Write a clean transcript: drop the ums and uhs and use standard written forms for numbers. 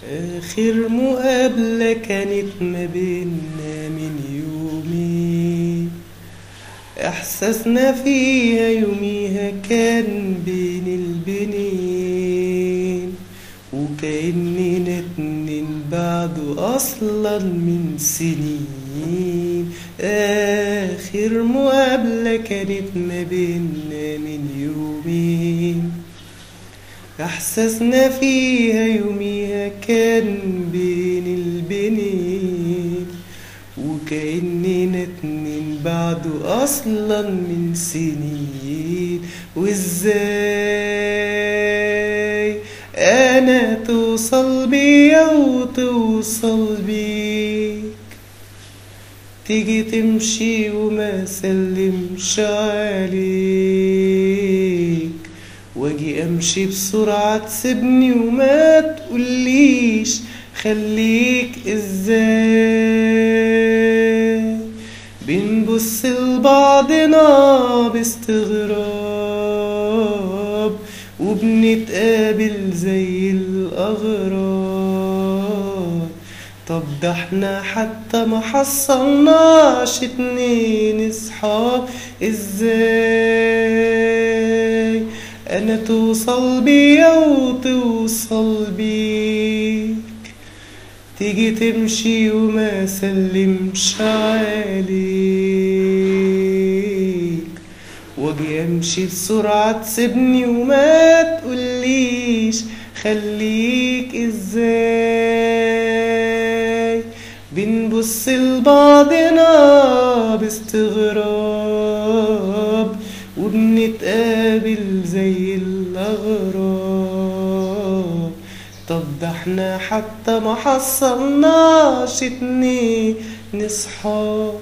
آخر مقابلة كانت ما بينا من يومين، إحساسنا فيها يوميها كان بين البنين، وكأننا اتنين بعده أصلا من سنين. آخر مقابلة كانت ما بينا من يومين، إحساسنا فيها يوميها كان بين البنين، وكأننا اتنين بعده أصلا من سنين. وإزاي أنا توصل بيا وتوصل بيك، تيجي تمشي وما سلمش عليك، واجي امشي بسرعة تسيبني وما تقوليش خليك. ازاي بنبص لبعضنا باستغراب وبنتقابل زي الأغراب؟ طب ده احنا حتى ما حصلناش اتنين اصحاب. ازاي انا توصل بيا وتوصل بيك، تيجي تمشي وما سلمش عليك، واجي امشي بسرعة تسيبني وما تقوليش خليك. ازاي بنبص لبعضنا باستغراب وبنتقابل زي الأغراب؟ طب ده احنا حتى ما حصلناش اتنين اصحاب.